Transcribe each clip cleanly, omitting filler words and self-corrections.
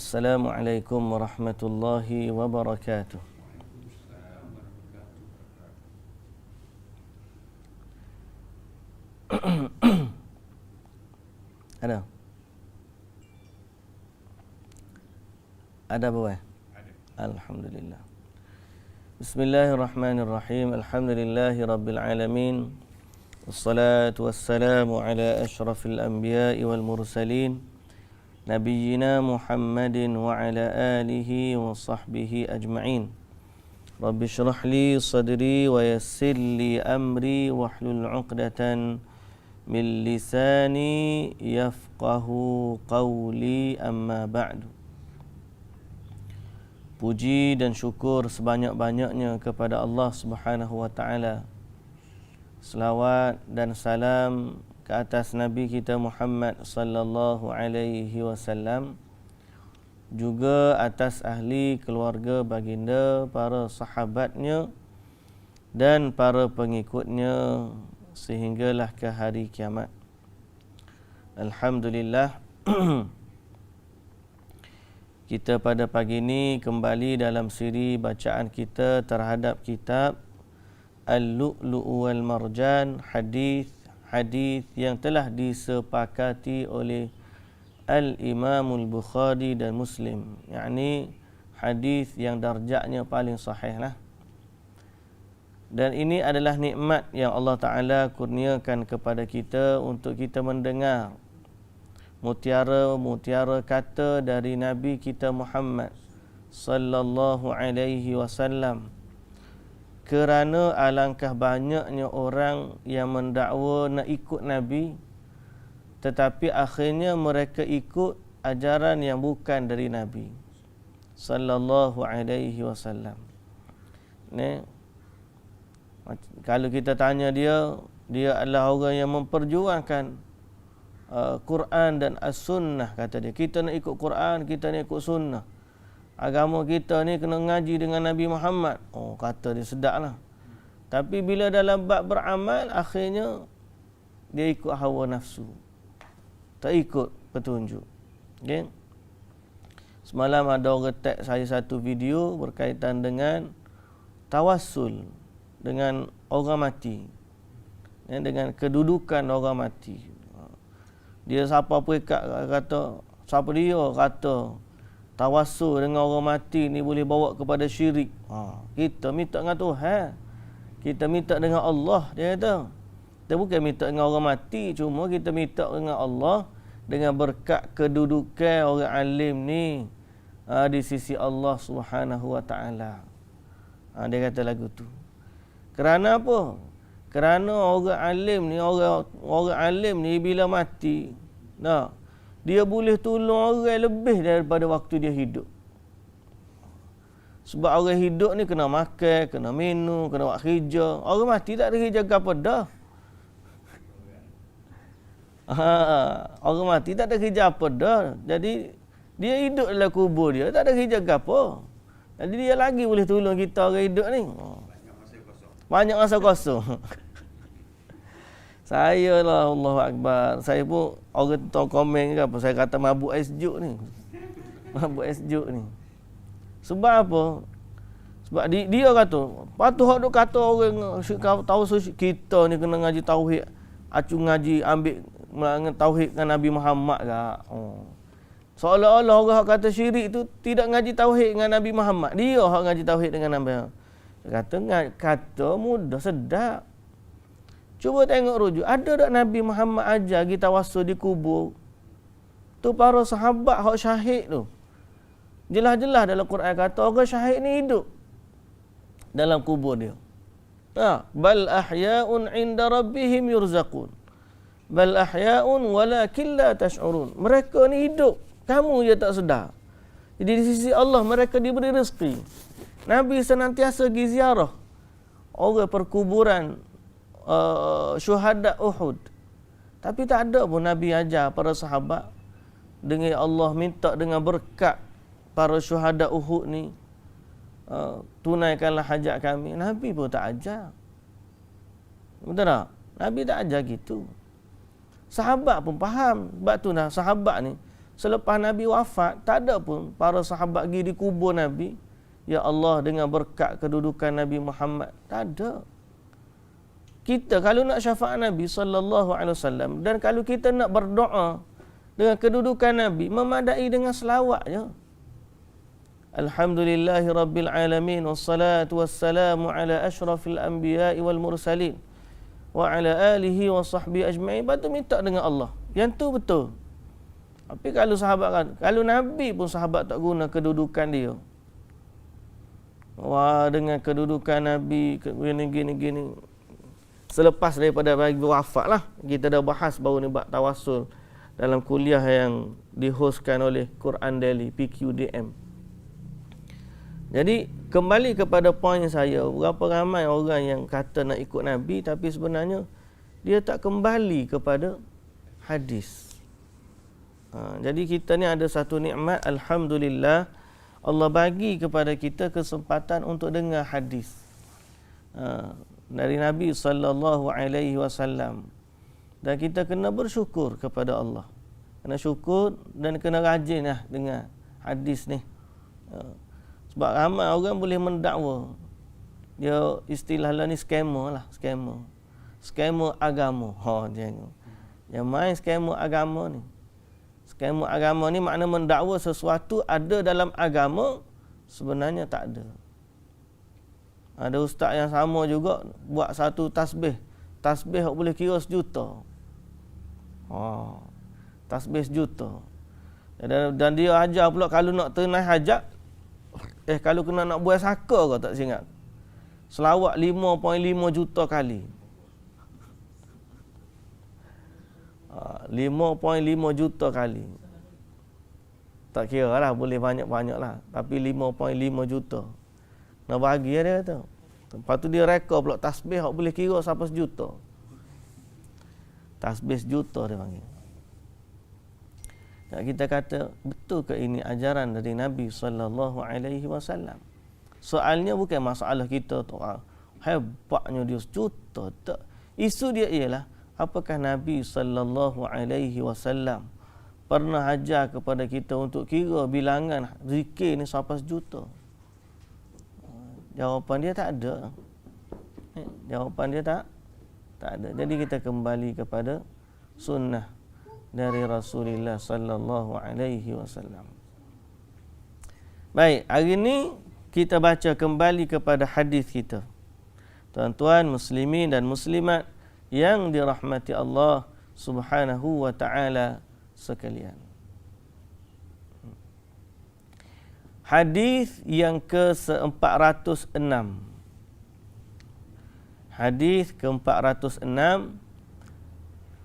Assalamualaikum warahmatullahi wabarakatuh. Ada? Ada apa? Alhamdulillah. Bismillahirrahmanirrahim. Alhamdulillahi rabbil alamin. Wassalatu wassalamu ala asyrafil anbiya'i wal mursalin. Nabiyyina Muhammadin wa ala alihi wa sahbihi ajma'in. Rabbi syrah li sadri wa yassir li amri wahlul 'uqdatan min lisani yafqahu qawli, amma ba'du. Puji dan syukur sebanyak-banyaknya kepada Allah Subhanahu wa taala. Selawat dan salam ke atas Nabi kita Muhammad sallallahu alaihi wasallam, juga atas ahli keluarga baginda, para sahabatnya dan para pengikutnya sehinggalah ke hari kiamat. Alhamdulillah, kita pada pagi ini kembali dalam siri bacaan kita terhadap kitab Al-Lu'lu' wal Marjan, hadis yang telah disepakati oleh Al-Imamul Bukhari dan Muslim, yakni hadis yang darjahnya paling sahih lah. Dan ini adalah nikmat yang Allah Ta'ala kurniakan kepada kita untuk kita mendengar mutiara-mutiara kata dari Nabi kita Muhammad sallallahu alaihi wasallam. Kerana alangkah banyaknya orang yang mendakwa nak ikut Nabi, tetapi akhirnya mereka ikut ajaran yang bukan dari Nabi sallallahu alaihi wasallam. Kalau kita tanya dia adalah orang yang memperjuangkan Quran dan As-Sunnah, kata dia. Kita nak ikut Quran, kita nak ikut Sunnah. Agama kita ni kena ngaji dengan Nabi Muhammad. Oh, kata dia, sedaplah. Tapi bila dalam bab beramal, akhirnya dia ikut hawa nafsu, tak ikut petunjuk. Okay? Semalam ada orang tag saya satu video berkaitan dengan tawassul dengan orang mati, dengan kedudukan orang mati. Dia siapa pekat kata, siapa dia kata tawassul dengan orang mati ni boleh bawa kepada syirik. Kita minta dengan Tuhan, kita minta dengan Allah, dia kata. Kita bukan minta dengan orang mati, cuma kita minta dengan Allah dengan berkat kedudukan orang alim ni di sisi Allah Subhanahu wa taala. Dia kata lagu tu. Kerana apa? Kerana orang alim ni bila mati, dia boleh tolong orang lebih daripada waktu dia hidup. Sebab orang hidup ni kena makan, kena minum, kena buat kerja. Orang mati tak ada kerja apa dah. Orang mati tak ada kerja apa dah. Jadi dia hidup dalam kubur dia, tak ada kerja apa. Jadi dia lagi boleh tolong kita orang hidup ni. Banyak masa kosong. Saya lah, Allahu Akbar. Saya pun orang tahu komen ke apa, saya kata mabuk ais juk ni. Mabuk ais juk ni. Sebab apa? Sebab dia kata, patut hak duk kata orang tahu kita ni kena ngaji tauhid. Acu ngaji ambil tauhid dengan Nabi Muhammad ke. Seolah-olah orang hak kata syirik tu tidak ngaji tauhid dengan Nabi Muhammad. Dia hak ngaji tauhid dengan Nabi Muhammad. Kata mudah sedap. Cuba tengok rujuk. Ada tak Nabi Muhammad ajar kita tawassul di kubur? Tu para sahabat hak syahid tu. Jelas-jelas dalam Quran kata orang syahid ni hidup dalam kubur dia. Bal ahya'un 'inda rabbihim yurzaqun. Bal ahya'un walakin la tash'urun. Mereka ni hidup, kamu je tak sedar. Jadi di sisi Allah mereka diberi rezeki. Nabi senantiasa pergi ziarah orang perkuburan syuhada Uhud. Tapi tak ada pun Nabi ajar para sahabat dengan Allah minta dengan berkat para syuhada Uhud ni, tunaikanlah hajat kami. Nabi pun tak ajar. Betul tak? Nabi tak ajar gitu. Sahabat pun faham. Sebab tu sahabat ni Selepas Nabi wafat, tak ada pun para sahabat pergi di kubur Nabi, ya Allah dengan berkat kedudukan Nabi Muhammad. Tak ada. Kita kalau nak syafaat Nabi sallallahu alaihi wasallam dan kalau kita nak berdoa dengan kedudukan Nabi, memadai dengan selawat je. Alhamdulillahi rabbil alamin wassalatu wassalamu ala asyrafil anbiya'i wal mursalin wa ala alihi wa sahbihi ajma'in. Lepas tu minta dengan Allah. Yang tu betul. Tapi kalau sahabat kan, kalau Nabi pun sahabat tak guna kedudukan dia. Wah, dengan kedudukan Nabi gini. Selepas daripada bagi wafat lah, kita dah bahas baru ni bab tawassul dalam kuliah yang dihostkan oleh Quran Daily PQDM. Jadi kembali kepada poin saya, berapa ramai orang yang kata nak ikut Nabi tapi sebenarnya dia tak kembali kepada hadis. Jadi kita ni ada satu nikmat, alhamdulillah, Allah bagi kepada kita kesempatan untuk dengar hadis dari Nabi sallallahu alaihi wasallam. Dan kita kena bersyukur kepada Allah. Kena syukur dan kena rajin lah dengar hadis ni. Sebab ramai orang boleh mendakwa. Dia istilah lah ni scammer lah, scammer. Scammer agama. Jangan. Yang main scammer agama ni. Scammer agama ni makna mendakwa sesuatu ada dalam agama, sebenarnya tak ada. Ada ustaz yang sama juga buat satu tasbih. Tasbih boleh kira 1 juta. Tasbih 1 juta. Dan dia ajar pula kalau nak tunai hajat, kalau kena nak buat saka kau tak ingat. Selawat 5.5 juta kali. 5.5 juta kali. Tak kira lah, boleh banyak-banyak lah. Tapi 5.5 juta. Nak bagi dia kata. Lepas tu dia rekod pula tasbih boleh kira sampai 1 juta. Tasbih 1 juta dia panggil. Dan kita kata, betul ke ini ajaran dari Nabi sallallahu alaihi wasallam? Soalnya bukan masalah kita tu hebatnya dia 1 juta. Tak. Isu dia ialah apakah Nabi sallallahu alaihi wasallam pernah ajar kepada kita untuk kira bilangan zikir ni sampai 1 juta? Jawapan dia tak ada. Jawapan dia tak ada. Jadi kita kembali kepada sunnah dari Rasulullah sallallahu alaihi wasallam. Baik, hari ini kita baca kembali kepada hadis kita. Tuan-tuan muslimin dan muslimat yang dirahmati Allah Subhanahu wa taala sekalian. Hadis yang ke-406. Hadis ke-406,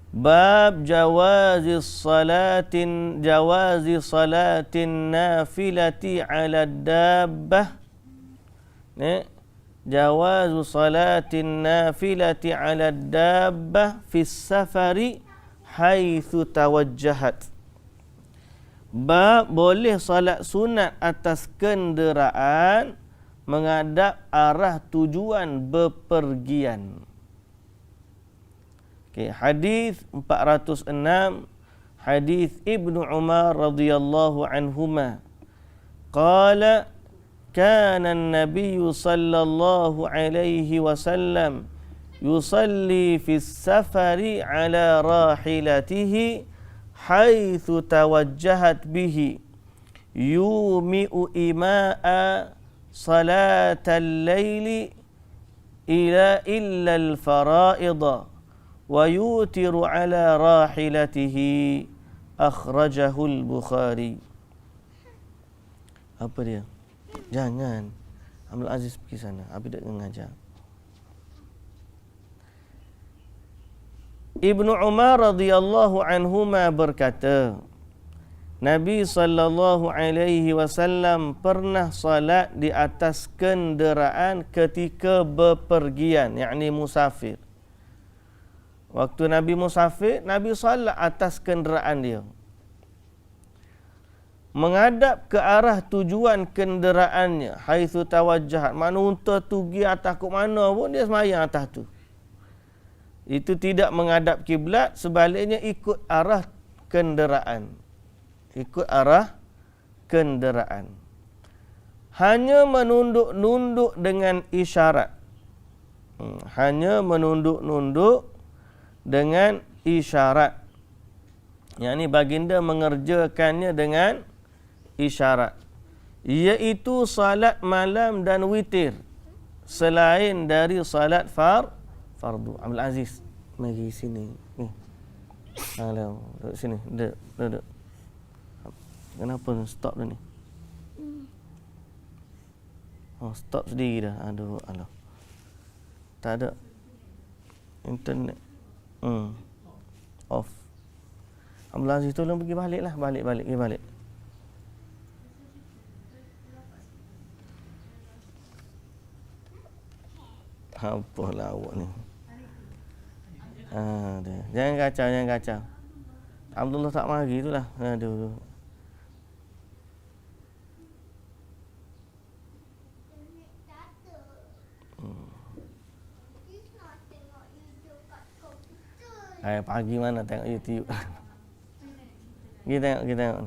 bab jawazi salatin nafilati ala dabbah. Jawazu salatin nafilati ala dabbah fi safari haitsu tawajjahat. Bab boleh salat sunat atas kenderaan menghadap arah tujuan bepergian. Hadis 406, hadis Ibnu Umar radhiyallahu anhuma. Qala kana an-nabiy sallallahu alaihi wasallam yusalli fi as-safari ala rahilatihi haitsu tawajjahat bihi yumi'u ima'a salatal laili illa al-fara'idha wa yutiru ala rahilatihi, akhrajahu al-Bukhari. Apa dia? Jangan Abdul Aziz pergi sana, Abi tak mengajar. Ibnu Umar radhiyallahu anhuma berkata, Nabi sallallahu alaihi wasallam pernah salat di atas kenderaan ketika bepergian, yakni musafir. Waktu Nabi musafir, Nabi salat atas kenderaan dia, menghadap ke arah tujuan kenderaannya. Haitsu tawajjahat, mana unta tu pergi atas ke mana pun dia sembahyang atas tu. Itu tidak menghadap kiblat, sebaliknya ikut arah kenderaan. ikut arah kenderaan. Hanya menunduk-nunduk dengan isyarat. Hanya menunduk-nunduk dengan isyarat. Yang ni baginda mengerjakannya dengan isyarat. Iaitu salat malam dan witir. Selain dari salat fardu. Abdul Aziz, mari sini. Ni. Alah, duduk sini. Duduk. Kenapa stop dah ni? Oh, stop sendiri dah. Aduh, alah. Tak ada internet. Off. Abdul Aziz tolong pergi balik lah. Pergi balik. Apalah awak ni. Jangan kacau. Abdullah tak mari itulah. Aduh. Pagi mana tengok YouTube. Kita tengok.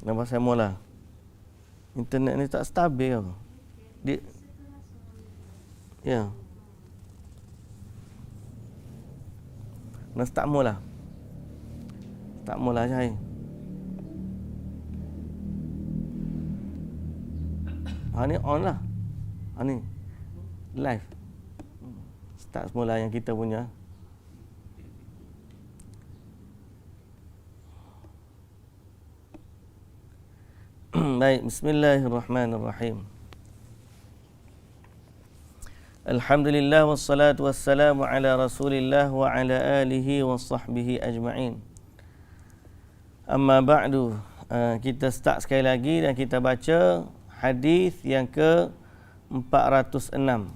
Nampak saya mula. Internet ni tak stabil. Ya. Nak start mula. Tak mula saya. Ni on lah. Ni live. Start semula yang kita punya. Baik, bismillahirrahmanirrahim. Alhamdulillah wassalatu wassalamu ala Rasulillah wa ala alihi wa sahbihi ajma'in. Amma ba'du. Kita start sekali lagi dan kita baca hadis yang ke-406.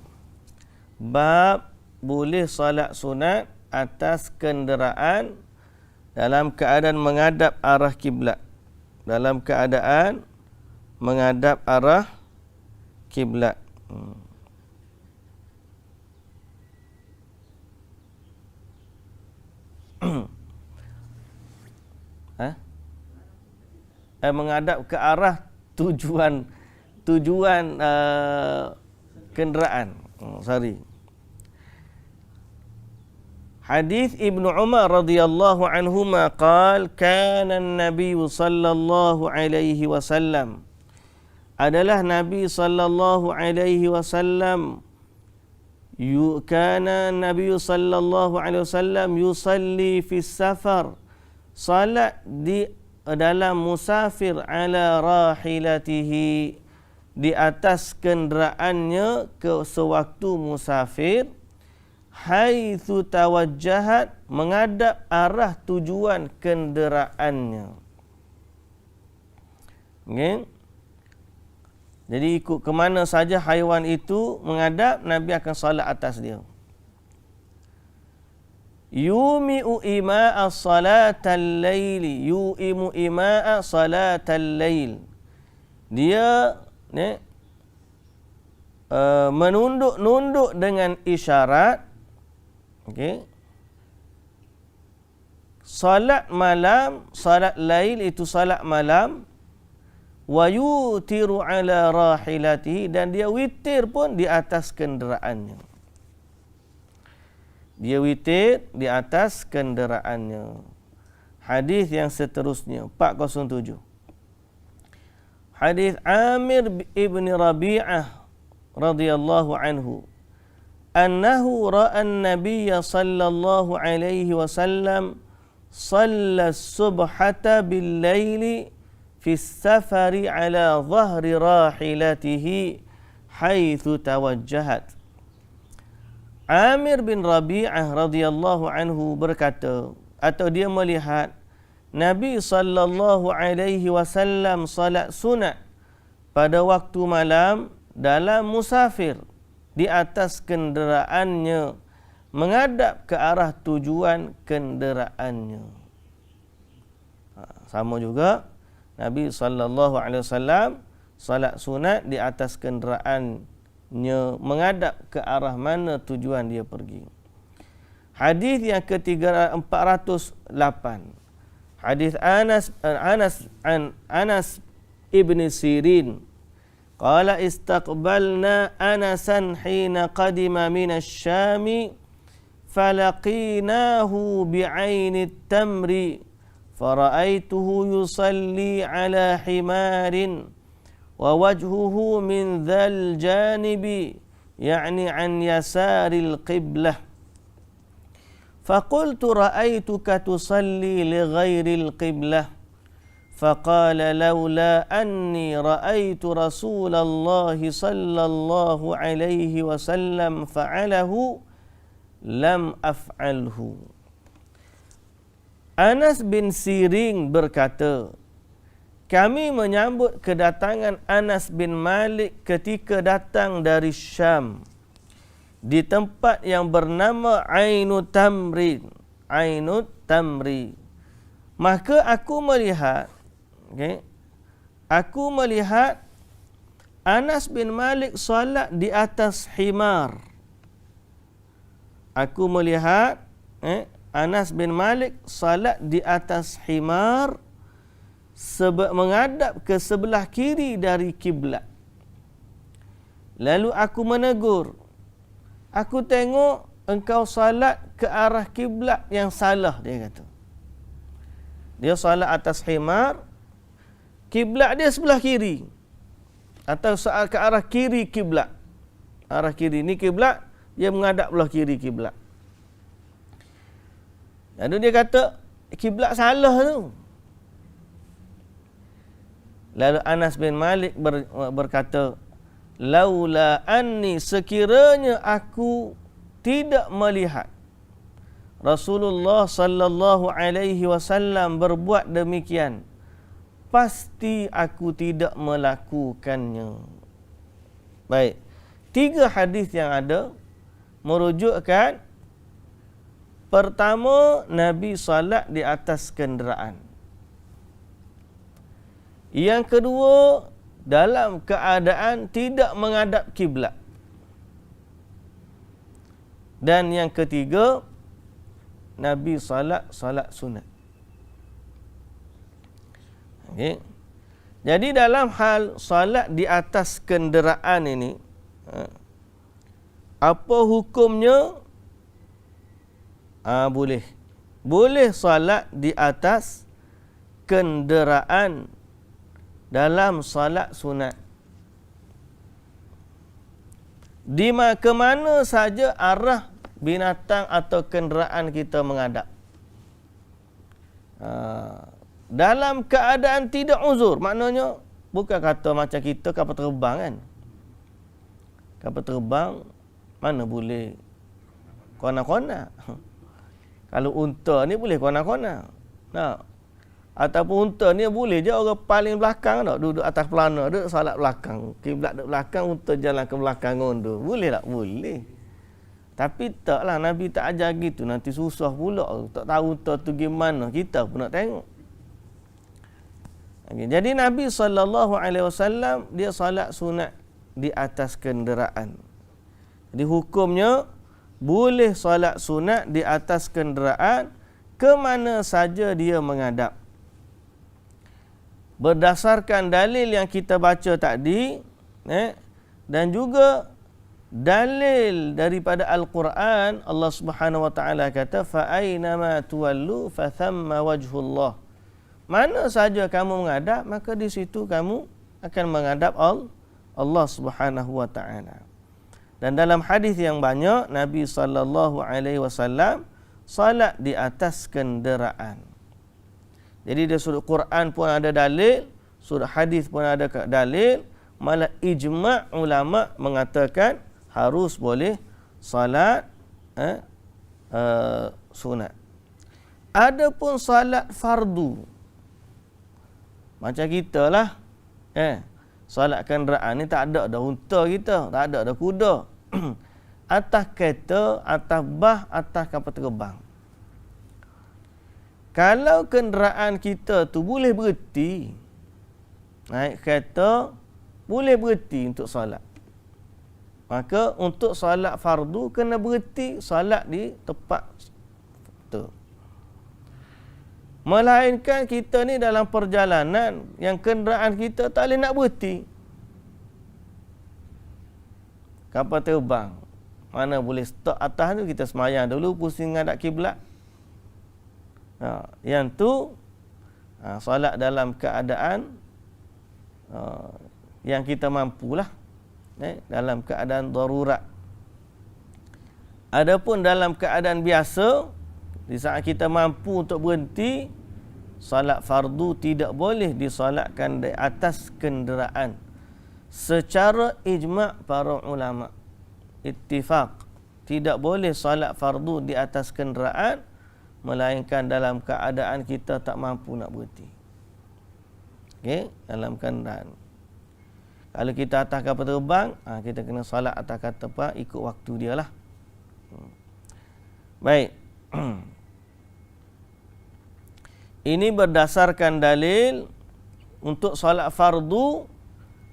Bab boleh salat sunat atas kenderaan dalam keadaan menghadap arah kiblat. Dalam keadaan menghadap arah kiblat. Menghadap ke arah tujuan kenderaan. Hadis Ibnu Umar radhiyallahu anhuma qaal kana an-nabiy sallallahu alaihi wasallam adalah Nabi sallallahu alaihi wasallam kana Nabi sallallahu alaihi wasallam yusalli fi safar, salat di dalam musafir, ala rahilatihi, di atas kenderaannya ke sewaktu musafir, haitsu tawajjahat, menghadap arah tujuan kenderaannya. Okay. Jadi ikut ke mana saja haiwan itu menghadap, Nabi akan salat atas dia. Yumi'u ima'a salatal laili, yu'imu ima'a salatal lail. Dia menunduk-nunduk dengan isyarat. Okey. Salat malam, salat lail itu salat malam. Wa yutiru ala rahilatihi, dan dia witir pun di atas kenderaannya. Dia witir di atas kenderaannya. Hadis yang seterusnya 407. Hadis Amir ibn Rabi'ah radhiyallahu anhu annahu ra'a an-nabiy sallallahu alaihi wasallam shalla as-subhata bil-laili fi as-safari ala dhahri rahilatihi haitsu tawajjahat. Amir bin Rabi'ah radhiyallahu anhu berkata, atau dia melihat Nabi sallallahu alaihi wasallam salat sunat pada waktu malam dalam musafir di atas kenderaannya menghadap ke arah tujuan kenderaannya. Sama juga Nabi sallallahu alaihi wasallam salat sunat di atas kenderaannya menghadap ke arah mana tujuan dia pergi. Hadis yang ke-408. Hadis Anas ibn Sirin. Qala istaqbalna Anasan hina qadima min asy-Syam falaqinahu bi'aini at-tamri fara'aituhu yusalli ala himarin wa wajhuhu min dhal janibi يعني عن يسار القبلة فقلت رأيتك تصلي لغير القبلة فقال لولا أني رأيت رسول الله صلى الله عليه وسلم فعله لم أفعله. Anas bin Sirin berkata, kami menyambut kedatangan Anas bin Malik ketika datang dari Syam di tempat yang bernama Ainut Tamri. Ainut Tamri. Maka aku melihat, aku melihat Anas bin Malik solat di atas himar. Aku melihat Anas bin Malik solat di atas himar menghadap ke sebelah kiri dari kiblat. Lalu aku menegur, aku tengok engkau salat ke arah kiblat yang salah, dia kata. Dia salat atas himar, kiblat dia sebelah kiri. Atau saat ke arah kiri kiblat. Arah kiri ni kiblat, dia menghadap belah kiri kiblat. Lalu dia kata, kiblat salah tu. Lalu Anas bin Malik berkata, laula anni, sekiranya aku tidak melihat Rasulullah sallallahu alaihi wasallam berbuat demikian, pasti aku tidak melakukannya. Baik. 3 hadis yang ada merujukkan, pertama, Nabi salat di atas kenderaan. Yang kedua, dalam keadaan tidak menghadap kiblat. Dan yang ketiga, Nabi salat sunat. Okay. Jadi dalam hal salat di atas kenderaan ini, apa hukumnya? Boleh salat di atas kenderaan dalam salat sunat. Ke mana saja arah binatang atau kenderaan kita menghadap. Dalam keadaan tidak uzur, maknanya bukan kata macam kita kapal terbang kan. Kapal terbang mana boleh kona-kona. Kalau unta ni boleh kona-kona. Ataupun unta ni boleh je orang paling belakang tak, duduk atas pelana, duduk salat belakang. Kiblat duduk belakang, unta jalan ke belakang unta. Boleh tak? Boleh. Tapi taklah, Nabi tak ajar gitu. Nanti susah pula. Tak tahu unta tu gimana. Kita pun nak tengok. Okay. Jadi Nabi SAW, dia salat sunat di atas kenderaan. Jadi hukumnya, boleh salat sunat di atas kenderaan ke mana saja dia menghadap. Berdasarkan dalil yang kita baca tadi, dan juga dalil daripada Al-Quran, Allah Subhanahu Wa Taala kata, fa aynama tuwallu fa thamma wajhullah. Mana saja kamu menghadap, maka di situ kamu akan menghadap Allah Subhanahu Wa Taala. Dan dalam hadis yang banyak, Nabi sallallahu alaihi wasallam salat di atas kenderaan. Jadi di sudut Quran pun ada dalil, sudut hadis pun ada dalil, malah ijma' ulama mengatakan harus boleh salat sunat. Adapun salat fardu, macam kita lah, salat kenderaan ni tak ada dah unta kita, tak ada dah kuda. Atas kereta, atas bah, atas kapal terbang. Kalau kenderaan kita tu boleh berhenti, naik kereta, boleh berhenti untuk solat. Maka untuk solat fardu kena berhenti solat di tempat tu. Melainkan kita ni dalam perjalanan yang kenderaan kita tak boleh nak berhenti. Kapal terbang, mana boleh stop atas tu, kita semayang dulu, pusing ngadap kiblat. Yang tu solat dalam keadaan yang kita mampulah, dalam keadaan darurat. Adapun dalam keadaan biasa, di saat kita mampu untuk berhenti, solat fardu tidak boleh disolatkan di atas kenderaan. Secara ijma' para ulama, ittifaq, tidak boleh solat fardu di atas kenderaan, melainkan dalam keadaan kita tak mampu nak berhenti. Okey, dalam kenderaan. Kalau kita atas kapal terbang, kita kena solat atas kapal terbang, ikut waktu dia lah. Baik. Ini berdasarkan dalil untuk solat fardu.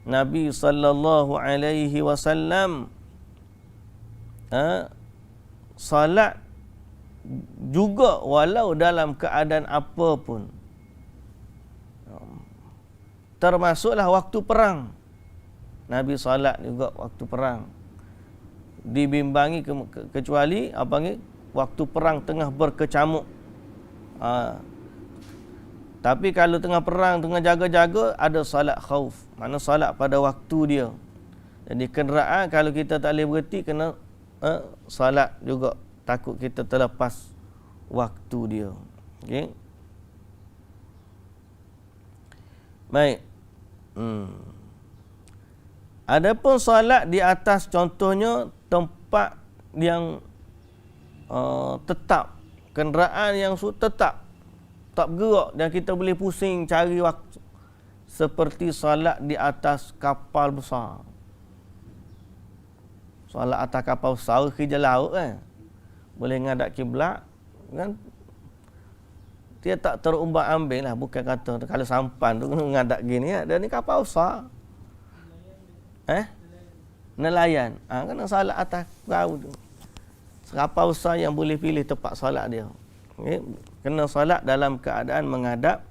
Nabi sallallahu alaihi wasallam solat juga walau dalam keadaan apa pun. Termasuklah waktu perang. Nabi solat juga waktu perang. Dibimbangi kecuali waktu perang tengah berkecamuk. Tapi kalau tengah perang, tengah jaga-jaga, ada solat khauf. Mana solat pada waktu dia. Jadi kenderaan kalau kita tak boleh berhenti, kena solat juga. Takut kita terlepas waktu dia. Okey. Baik. Adapun solat di atas, contohnya tempat yang tetap, kenderaan yang tetap, tak bergerak dan kita boleh pusing cari waktu, seperti solat di atas kapal besar. Solat atas kapal besar kerja laut kan, boleh ngadap kiblat kan, dia tak terumbang-ambing lah. Bukan kata kalau sampan tu ngadap gini ya. Dan ni kapal besar, nelayan, kena solat atas perahu tu. Kapal besar yang boleh pilih tempat solat dia. Okay. Kena solat dalam keadaan menghadap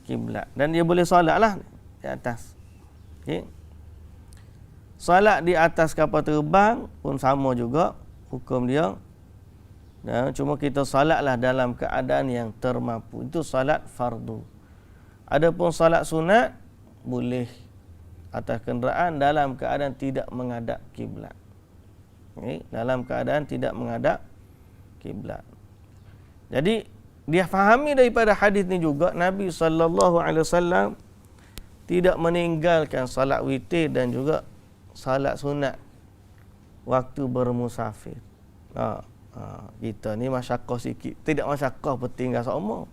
kiblat. Dan dia boleh solat lah di atas. Okay. Solat di atas kapal terbang pun sama juga hukum dia. Dan cuma kita solatlah dalam keadaan yang termampu. Itu solat fardu. Adapun solat sunat boleh atas kenderaan dalam keadaan tidak menghadap kiblat. Okay. Dalam keadaan tidak menghadap kiblat. Jadi dia fahami daripada hadis ni juga, Nabi SAW tidak meninggalkan salat witir dan juga salat sunat waktu bermusafir. Kita ni masyaqqah sikit, tidak masyaqqah bertinggal seumur.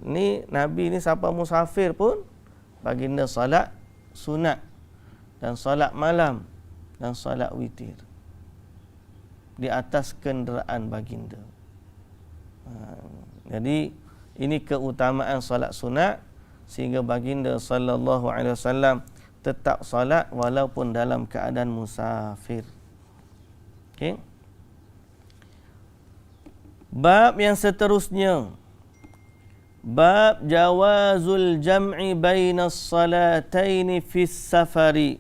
Ni Nabi ni siapa musafir pun baginda salat sunat dan salat malam dan salat witir di atas kenderaan baginda. Jadi ini keutamaan solat sunat, sehingga baginda sallallahu alaihi wasallam tetap solat walaupun dalam keadaan musafir. Okey. Bab yang seterusnya, bab jawazul jam'i bainas salataini fis safari.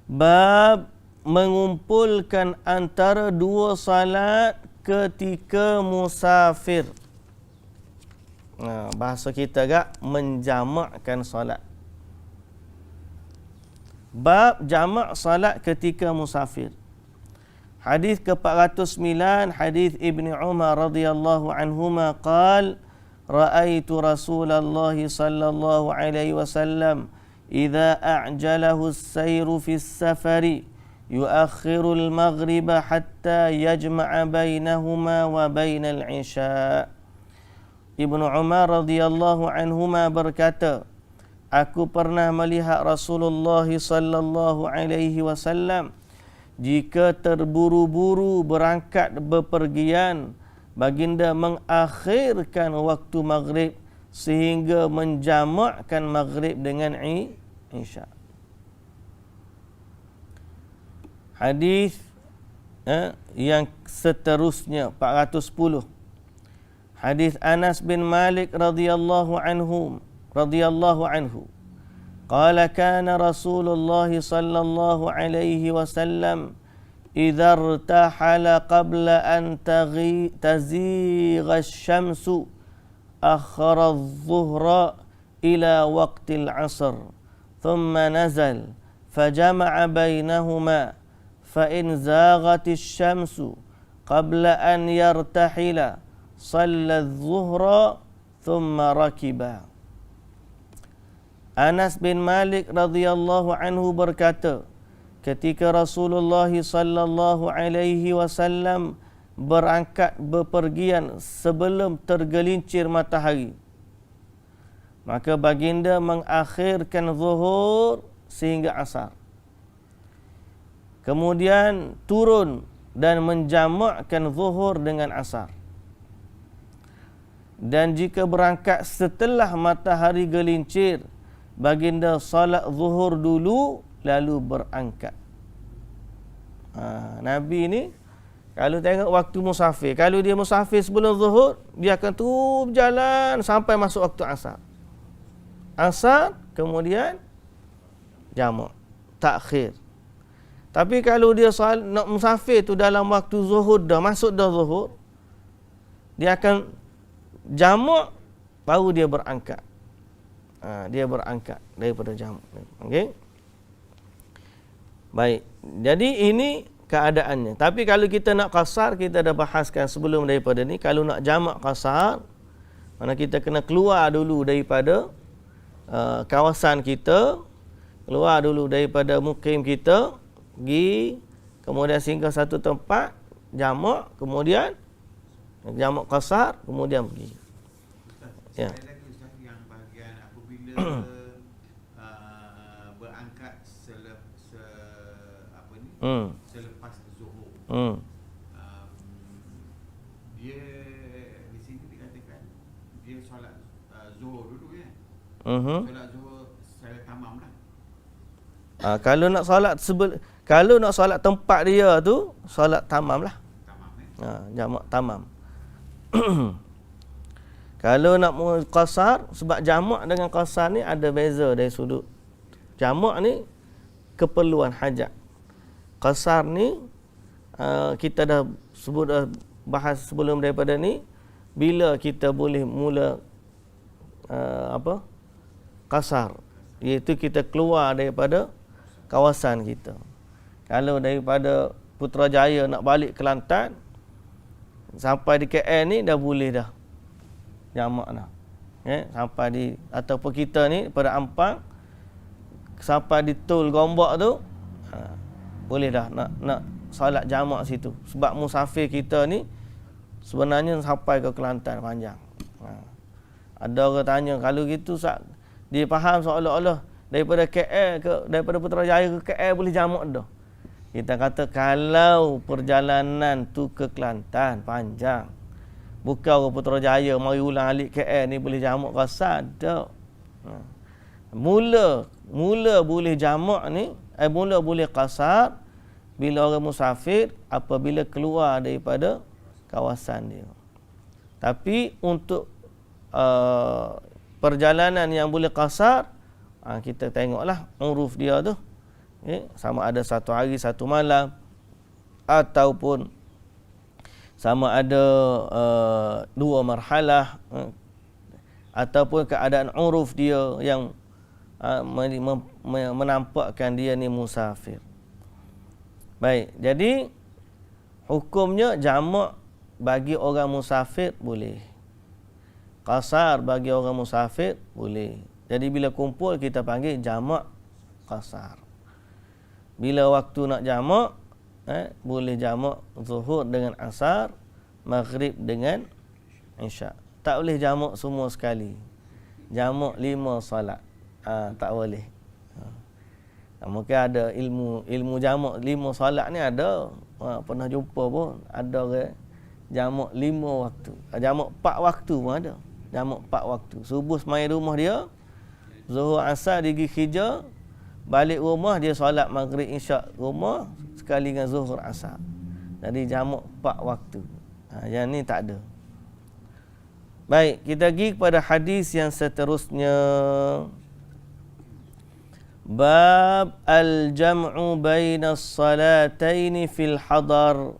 Bab mengumpulkan antara dua salat ketika musafir. Bahasa kita agak menjamakkan solat. Bab jamak salat ketika musafir. Hadis ke-409, hadis Ibni Umar radhiyallahu anhuma qala ra'aitu Rasulullah sallallahu alaihi wasallam idza a'jalahu as-sayru fi as-safari yuakhiru al-maghriba hatta yajma'a bainahuma wa bainal isya. Ibnu Umar radhiyallahu anhuma berkata, aku pernah melihat Rasulullah sallallahu alaihi wasallam jika terburu-buru berangkat bepergian, baginda mengakhirkan waktu maghrib sehingga menjamakkan maghrib dengan isya. Hadis yang seterusnya 410. Hadis Anas bin Malik radhiyallahu anhu. Qala kana Rasulullah sallallahu alaihi wasallam idza irtahala qabla an tazigha asy-syamsu akhara adh-dhuhra ila waqtil 'asr thumma nazal fajama'a bainahuma fa in zaghat asy-syamsu qabla an yartahila shalla adh-dhuhra thumma rakiba. Anas bin Malik radhiyallahu anhu berkata, ketika Rasulullah sallallahu alaihi wasallam berangkat bepergian sebelum tergelincir matahari, maka baginda mengakhirkan zuhur sehingga asar. Kemudian turun dan menjamakkan zuhur dengan asar. Dan jika berangkat setelah matahari gelincir, baginda salat zuhur dulu lalu berangkat. Nabi ni kalau tengok waktu musafir, kalau dia musafir sebelum zuhur, dia akan terus berjalan sampai masuk waktu asar. Asar kemudian jamak, takhir. Tapi kalau dia nak musafir tu dalam waktu zuhur dah, masuk dah zuhur, dia akan jamak baru dia berangkat. Dia berangkat daripada jamak. Okey. Baik. Jadi ini keadaannya. Tapi kalau kita nak qasar, kita dah bahaskan sebelum daripada ni, kalau nak jamak qasar, mana kita kena keluar dulu daripada kawasan kita, keluar dulu daripada mukim kita, pergi kemudian singgah satu tempat jamak, kemudian jamak qasar, kemudian pergi. Ya. Berangkat selepas zuhur. Dia di sini dikatakan dia solat zuhur dulu ya. Solat zuhur secara tamam lah. Kalau nak solat kalau nak solat tempat dia tu solat tamam lah. Tamam jamak tamam. Kalau nak qasar, sebab jamak dengan qasar ni ada beza dari sudut. Jamak ni keperluan hajat. Qasar ni kita dah bahas sebelum daripada ni, bila kita boleh mula qasar, iaitu kita keluar daripada kawasan kita. Kalau daripada Putrajaya nak balik Kelantan, sampai di KL ni dah boleh dah jamak dah. Sampai di, ataupun kita ni pada Ampang sampai di Tol Gombak tu, boleh dah nak solat jamak situ. Sebab musafir kita ni sebenarnya sampai ke Kelantan panjang. Ada orang tanya, kalau gitu dia faham seolah-olah daripada KL daripada Putrajaya ke KL boleh jamak dah. Kita kata kalau perjalanan tu ke Kelantan panjang, bukan orang Putrajaya mari ulang alik KL ni boleh jamak qasar tak. Mula boleh jamak ni, mula boleh qasar bila orang musafir apabila keluar daripada kawasan dia. Tapi untuk perjalanan yang boleh qasar, kita tengoklah uruf dia tu. Sama ada satu hari satu malam, ataupun sama ada dua marhalah, ataupun keadaan uruf dia yang menampakkan dia ni musafir. Baik, jadi hukumnya jamak bagi orang musafir boleh, qasar bagi orang musafir boleh. Jadi bila kumpul kita panggil jamak qasar. Bila waktu nak jamak, boleh jamak zuhur dengan asar, maghrib dengan isyak. Tak boleh jamak semua sekali. Jamak 5 solat. Tak boleh. Mungkin ada ilmu jamak 5 solat ni ada. Pernah jumpa pun ada orang jamak 5 waktu. Jamak 4 waktu pun ada. Jamak 4 waktu. Subuh semai rumah dia, zuhur asar dia pergi kerja, balik rumah dia solat maghrib isyak rumah, sekali dengan zuhur asar. Jadi jamak 4 waktu. Yang ni tak ada. Baik, kita pergi kepada hadis yang seterusnya. Bab al-jam'u baina as-salataini fil hadar.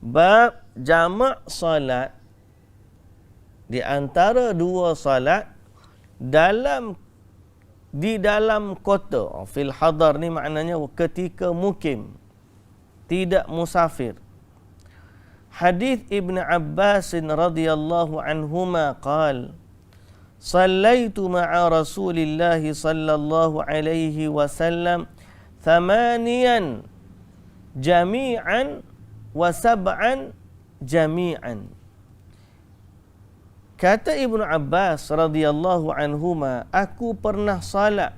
Bab jamak salat di antara 2 salat di dalam kota. Fil hadar ni maknanya ketika mukim, tidak musafir. Hadis Ibn Abbas radhiyallahu anhuma qala Sallaitu ma'a Rasulillah sallallahu alaihi wasallam 8 jami'an wa 7 jami'an. Kata Ibnu Abbas radhiyallahu anhuma, aku pernah salat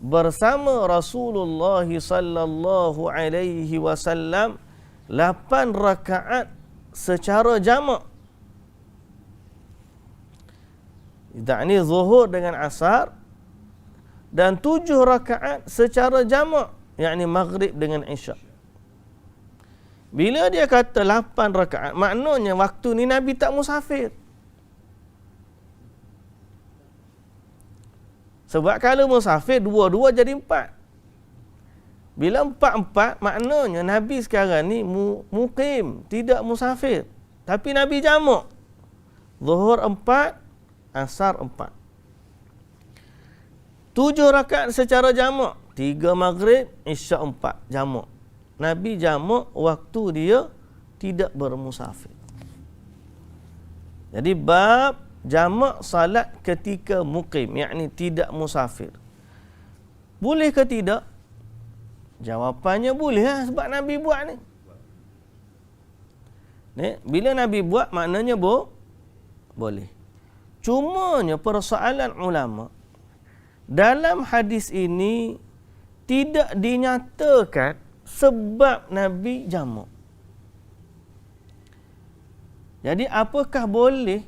bersama Rasulullah sallallahu alaihi wasallam 8 rakaat secara jamak. Yakni zuhur dengan asar, dan 7 rakaat secara jamak, yakni maghrib dengan isyak. Bila dia kata 8 rakaat, maknanya waktu ni Nabi tak musafir. Sebab kalau musafir, 2 jadi 4. Bila 4, maknanya Nabi sekarang ni mukim, tidak musafir. Tapi Nabi jamak. Zuhur 4, asar 4. 7 rakaat secara jamak. 3 maghrib, isyak 4. Jamak. Nabi jamak waktu dia tidak bermusafir. Jadi bab jamak salat ketika mukim, yakni tidak musafir. Boleh ke tidak? Jawapannya boleh lah, sebab Nabi buat ni. Bila Nabi buat, maknanya boleh. Cumanya persoalan ulama, dalam hadis ini tidak dinyatakan sebab Nabi jamak. Jadi apakah boleh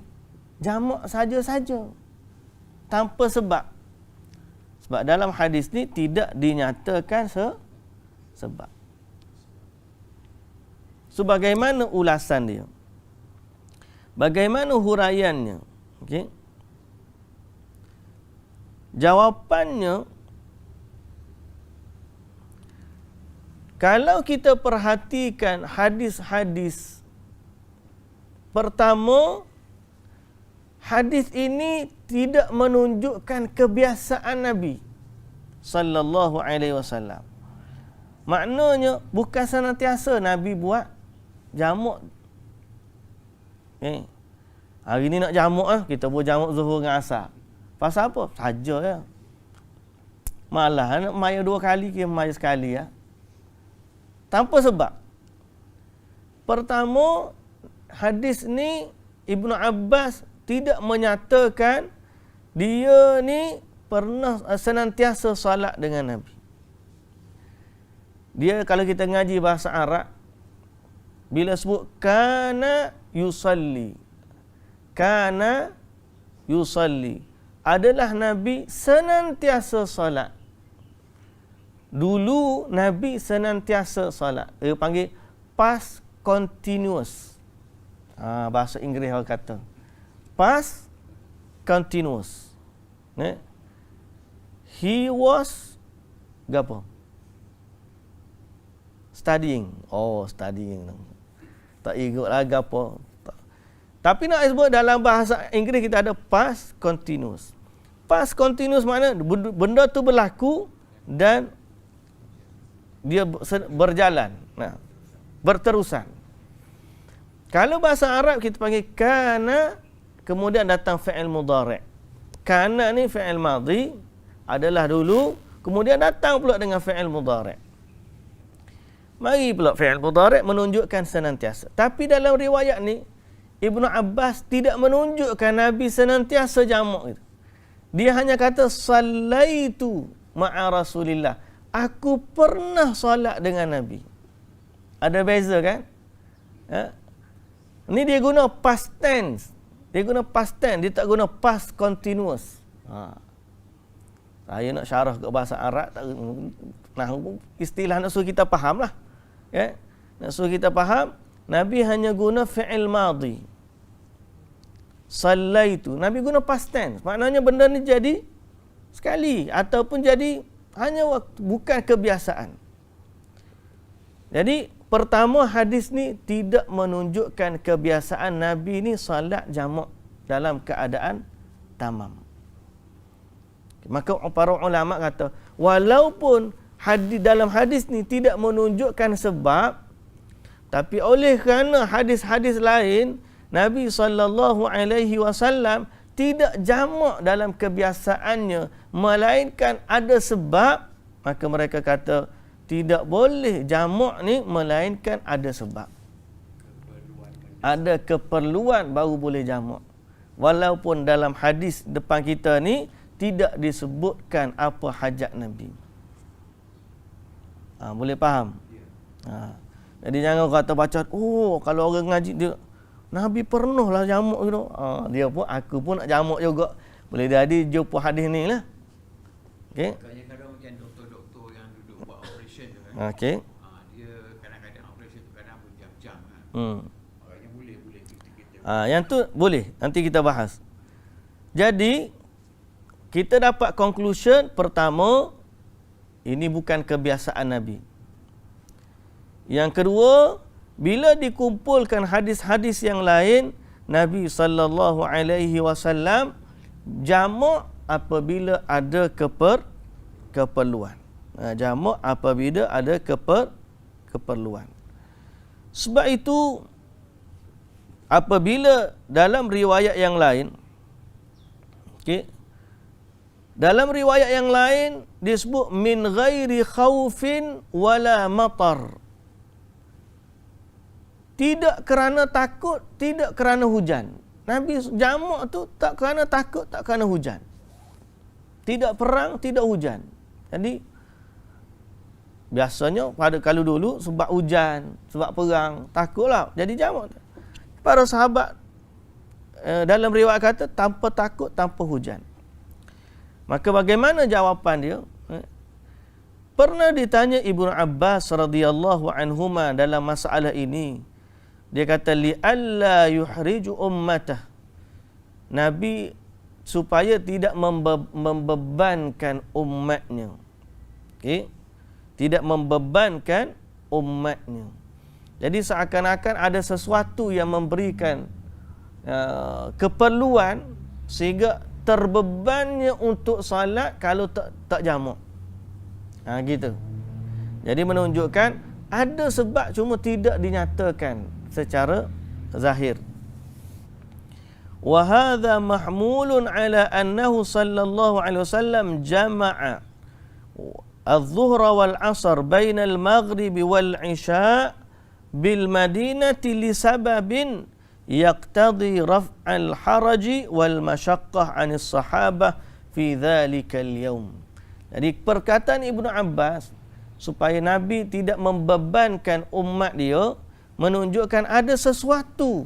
jamak saja-saja tanpa sebab? Sebab dalam hadis ni tidak dinyatakan sebab. So bagaimana ulasan dia? Bagaimana huraiannya? Okey. Jawapannya, kalau kita perhatikan hadis-hadis pertama, hadis ini tidak menunjukkan kebiasaan Nabi sallallahu alaihi wasallam. Maknanya bukan senantiasa Nabi buat jamak. Hari ni nak jamak kita buat jamak zuhur dengan asar. Pasal apa? Saja ya. Malah nak maya 2 kali ke maya sekali ya. Tanpa sebab. Pertama, hadis ni Ibnu Abbas tidak menyatakan dia ni pernah senantiasa salat dengan Nabi. Dia kalau kita ngaji bahasa Arab, bila sebut kana yusalli, adalah Nabi senantiasa salat. Dulu Nabi senantiasa salat. Dia panggil past continuous. Bahasa Inggeris orang kata past continuous. He was apa? Studying. Studying. Tak ingat lagi apa. Tapi nak sebut dalam bahasa Inggeris kita ada past continuous. Past continuous makna benda tu berlaku dan dia berjalan. Berterusan. Kalau bahasa Arab kita panggil kana, kemudian datang fi'il mudhari'. Kana ni fi'il madhi, adalah dulu, kemudian datang pula dengan fi'il mudhari'. Mari pula fi'il mudhari' menunjukkan senantiasa. Tapi dalam riwayat ni Ibnu Abbas tidak menunjukkan Nabi senantiasa jamak. Dia hanya kata sallaitu ma'a Rasulillah. Aku pernah solat dengan Nabi. Ada beza kan? Ni dia guna past tense. Dia guna past tense, dia tak guna past continuous. Saya nak syarah ke bahasa Arab, tak, nah, istilah nak suruh kita faham lah. Ya? Nak suruh kita faham, Nabi hanya guna fi'il madhi. Sallaitu. Nabi guna past tense. Maknanya benda ni jadi sekali ataupun jadi hanya waktu, bukan kebiasaan. Jadi pertama, hadis ni tidak menunjukkan kebiasaan Nabi ni salat jamak dalam keadaan tamam. Maka para ulama kata, walaupun dalam hadis ni tidak menunjukkan sebab, tapi oleh kerana hadis-hadis lain Nabi SAW tidak jamak dalam kebiasaannya, melainkan ada sebab, maka mereka kata tidak boleh jamak ni melainkan ada sebab. Ada keperluan baru boleh jamak. Walaupun dalam hadis depan kita ni tidak disebutkan apa hajat Nabi. Boleh faham? Jadi jangan kata baca, oh kalau orang ngaji dia, Nabi pernah lah jamak gitu. Dia pun, aku pun nak jamak juga. Boleh jadi jumpa hadis ni lah. Okey. Kadang-kadang macam doktor-doktor yang duduk buat operation tu kan. Okey. Dia kadang-kadang operation tu kadang berjam-jam kan. Maknanya boleh kita. Yang tu boleh. Nanti kita bahas. Jadi kita dapat conclusion pertama, ini bukan kebiasaan Nabi. Yang kedua, bila dikumpulkan hadis-hadis yang lain, Nabi SAW jamak apabila ada keperluan. Jamak apabila ada keperluan. Sebab itu, apabila dalam riwayat yang lain, okey, dalam riwayat yang lain disebut min ghairi khaufin wala matar. Tidak kerana takut, tidak kerana hujan. Nabi jamak tu tak kerana takut, tak kerana hujan. Tidak perang, tidak hujan. Jadi biasanya pada kalau dulu sebab hujan, sebab perang, takutlah. Jadi jamak. Para sahabat dalam riwayat kata tanpa takut, tanpa hujan. Maka bagaimana jawapan dia? Pernah ditanya Ibnu Abbas radhiyallahu anhuma dalam masalah ini. Dia kata li alla yuhriju ummatah. Nabi supaya tidak membebankan umatnya. Okey? Tidak membebankan umatnya. Jadi seakan-akan ada sesuatu yang memberikan keperluan sehingga terbebannya untuk salat kalau tak jamak. Gitu. Jadi menunjukkan ada sebab cuma tidak dinyatakan secara zahir. Wa hadha mahmulun ala annahu sallallahu alaihi wasallam jama'a adh-dhuhra wal 'asr baina al-maghrib wal 'isha bil madinati li sababin yaqtadi raf'al haraji wal masyaqqah 'anis sahabah fi dhalikal yawm. Jadi perkataan Ibnu Abbas supaya Nabi tidak membebankan umat dia menunjukkan ada sesuatu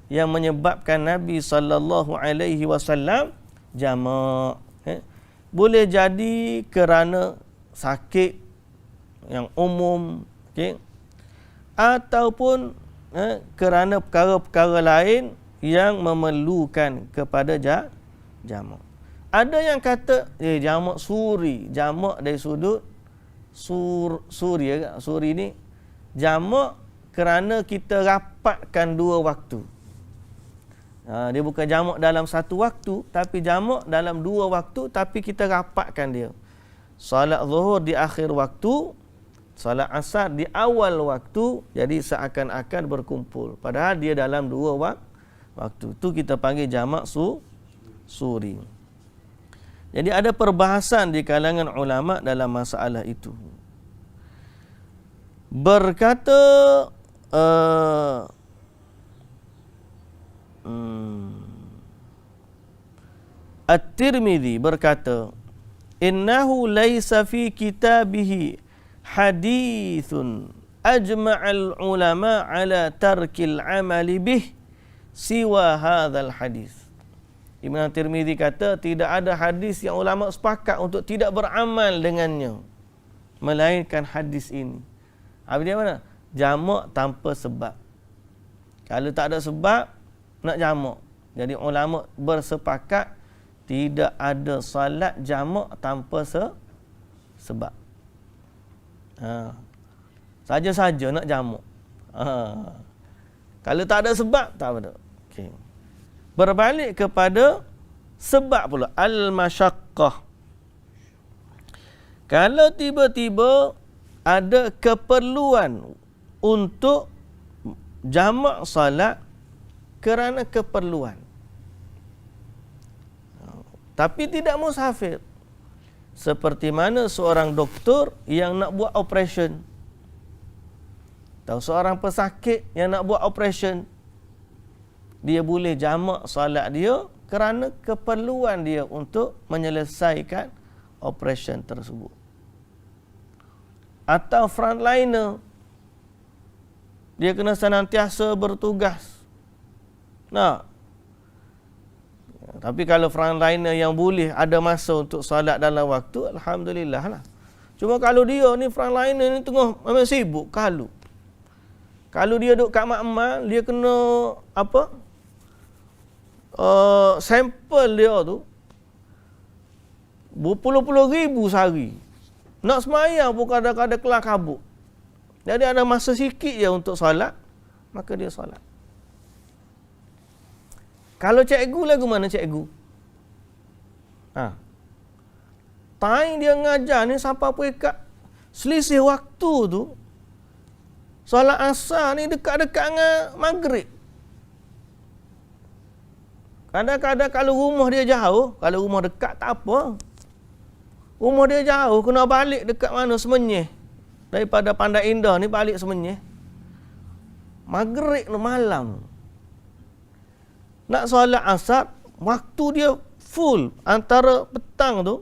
yang menyebabkan Nabi sallallahu alaihi wasallam jamak. Boleh jadi kerana sakit yang umum, okey, ataupun kerana perkara-perkara lain yang memerlukan kepada jamak. Ada yang kata jamak suri, jamak dari sudut suri ni jamak kerana kita rapatkan dua waktu. Dia bukan jamak dalam satu waktu, tapi jamak dalam dua waktu, tapi kita rapatkan dia. Salat zuhur di akhir waktu, salat asar di awal waktu, jadi seakan-akan berkumpul. Padahal dia dalam dua waktu. Itu kita panggil jamak suri. Jadi ada perbahasan di kalangan ulama dalam masalah itu. Berkata At-Tirmidzi berkata, innahu laisa fi kitabihi hadithun ajma'al ulama ala tarkil amali bih siwa hadzal hadis. Imam Tirmizi kata tidak ada hadis yang ulama sepakat untuk tidak beramal dengannya melainkan hadis ini. Apa dia mana? Jamak tanpa sebab. Kalau tak ada sebab nak jamak. Jadi ulama bersepakat tidak ada salat jamak tanpa sebab. Saja-saja nak jamak. Kalau tak ada sebab, tak ada. Okey. Berbalik kepada sebab pula al-masyaqqah. Kalau tiba-tiba ada keperluan untuk jamak salat kerana keperluan, tapi tidak musafir, seperti mana seorang doktor yang nak buat operation, atau seorang pesakit yang nak buat operation, dia boleh jamak salat dia kerana keperluan dia untuk menyelesaikan operation tersebut. Atau frontliner, dia kena senantiasa bertugas. Tapi kalau frontliner yang boleh ada masa untuk salat dalam waktu, alhamdulillah lah. Cuma kalau dia ni frontliner ni tengah memang sibuk, kalau dia duduk kat makmal, dia kena sampel dia tu berpuluh-puluh ribu sehari. Nak semayang pun kadang-kadang kelar kabut. Jadi ada masa sikit je untuk solat, maka dia solat. Kalau cikgu lagu mana cikgu? Time dia ngajar ni sampai pekat selisih waktu tu. Solat asar ni dekat-dekat dengan maghrib. Kadang-kadang kalau rumah dia jauh, kalau rumah dekat tak apa. Rumah dia jauh, kena balik dekat mana Semenyih. Daripada Pandai Indah ni balik Semenyih. Maghrib ni malam. Nak solat asar, waktu dia full. Antara petang tu,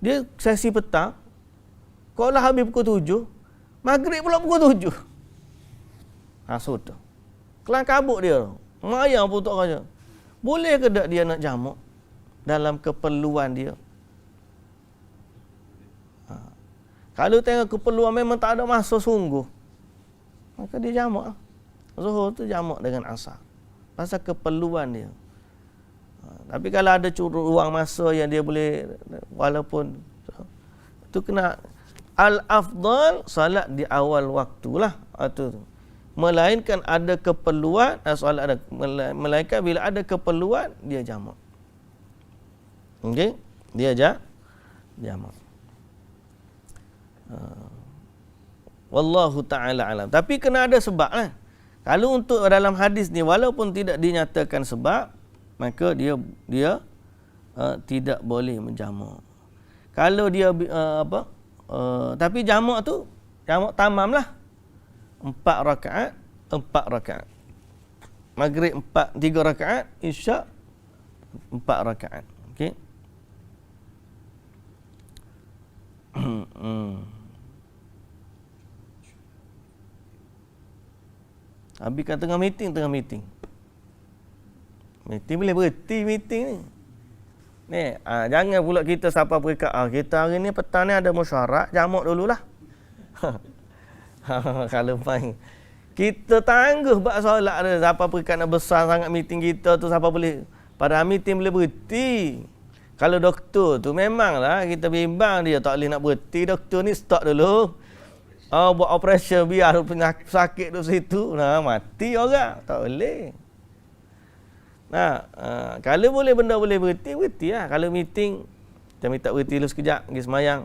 dia sesi petang. Kalau lah habis pukul 7, maghrib pula pukul 7. Sudah. Kelang kabut dia. Mayang pun tak kaya. Boleh ke tak dia nak jamak dalam keperluan dia? Kalau tengok keperluan memang tak ada masa sungguh, maka dia jamak. Zuhur tu jamak dengan asar. Pasal keperluan dia. Tapi kalau ada ruang masa yang dia boleh, walaupun tu kena al-afdal salat di awal waktulah. Itu. Melainkan ada keperluan, solat ada, melainkan bila ada keperluan dia jamak. Okey? Dia jamak. Wallahu ta'ala alam. Tapi kena ada sebab lah. Kalau untuk dalam hadis ni walaupun tidak dinyatakan sebab, maka dia tidak boleh menjamak. Kalau dia tapi jamak tu jamak tamam lah. 4 rakaat. Maghrib 3 rakaat, Isyak 4 rakaat. Okey. Habis kan tengah meeting. Meeting boleh berhenti meeting ni. Jangan pula kita sampai peringkat kita hari ni petang ni ada mesyuarat, jamak dululah. Kalau main kita tangguh buat solat ada sampai peringkat nak besar sangat meeting kita tu sampai boleh pada meeting boleh berhenti. Kalau doktor tu memanglah kita bimbang dia tak boleh nak berhenti, doktor ni stop dulu. Buat operation biar penyakit sakit tu situ. Mati orang. Tak boleh. Kalau boleh benda boleh berhenti lah. Kalau meeting, kita minta berhenti dulu sekejap, pergi semayang.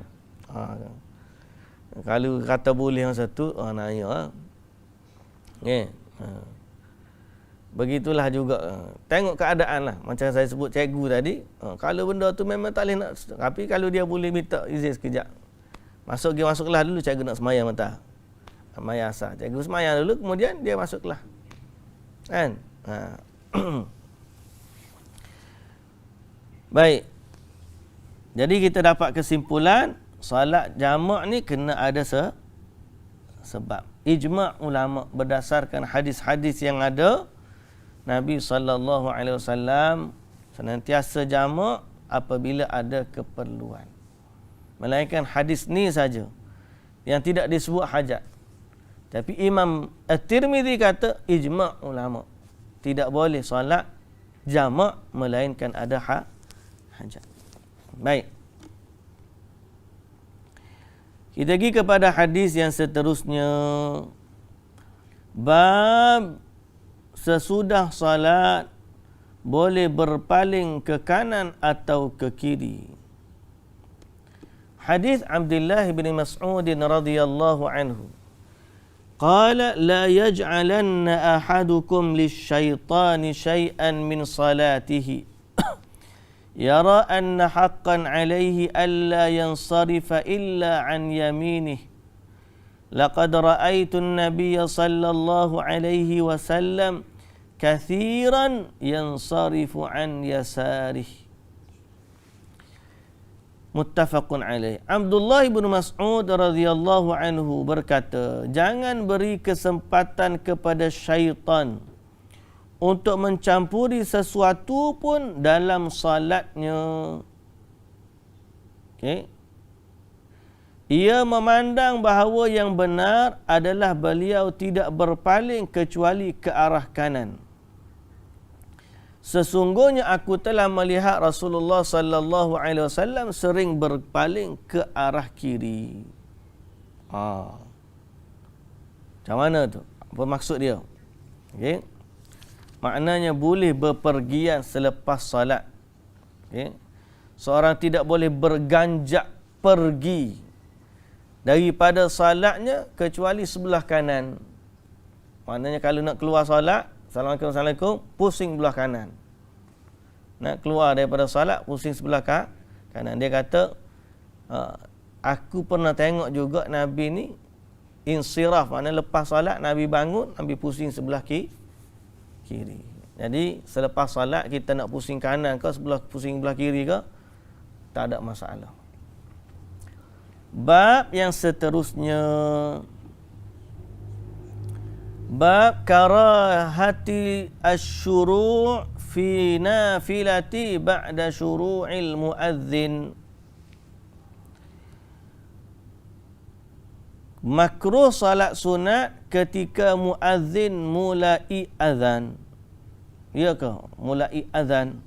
Kalau kata boleh yang satu, nanya. Begitulah juga. Tengok keadaan lah. Macam saya sebut cikgu tadi. Kalau benda tu memang tak boleh nak. Tapi kalau dia boleh minta izin sekejap. Masuklah dulu cikgu nak semayang mata. Semayang asar. Cikgu semayang dulu, kemudian dia masuklah. Kan? Baik. Jadi kita dapat kesimpulan, solat jamak ni kena ada sebab. Ijma' ulama berdasarkan hadis-hadis yang ada, Nabi SAW Senantiasa jamak apabila ada keperluan. Melainkan hadis ni saja yang tidak disebut hajat. Tapi Imam At-Tirmidzi kata ijma' ulama. Tidak boleh solat jamak melainkan ada hajat. Baik. Kita pergi kepada hadis yang seterusnya. Bab sesudah salat boleh berpaling ke kanan atau ke kiri. Hadis Abdullah bin Mas'ud radhiyallahu anhu. Qala la yaj'alanna ahadukum lisyaitani syai'an min salatihi yara anna haqqan alayhi alla yansarifa illa an yaminih. Laqad ra'aytu an-nabiyya sallallahu alaihi wasallam kathiran yansarifu an yasarihi. Muttafaqun alaih. Abdullah bin Mas'ud radhiyallahu anhu berkata, jangan beri kesempatan kepada syaitan untuk mencampuri sesuatu pun dalam salatnya. Okey. Ia memandang bahawa yang benar adalah beliau tidak berpaling kecuali ke arah kanan. Sesungguhnya aku telah melihat Rasulullah sallallahu alaihi wasallam sering berpaling ke arah kiri. Macam mana tu? Apa maksud dia? Okey. Maknanya boleh berpergian selepas salat. Okey. Seorang tidak boleh berganjak pergi daripada salatnya kecuali sebelah kanan. Maknanya kalau nak keluar salat, Assalamualaikum, pusing belah kanan. Nak keluar daripada salat, pusing sebelah kanan. Dia kata, aku pernah tengok juga Nabi ni insiraf, maknanya lepas salat Nabi bangun, Nabi pusing sebelah kiri. Jadi selepas salat kita nak pusing kanan ke pusing sebelah kiri ke, tak ada masalah. Bab yang seterusnya, bab karahati asyuru' fi nafilati ba'da syuru'il muadzin. Makruh salat sunat ketika muadzin mulai azan. Ya ke? Mulai azan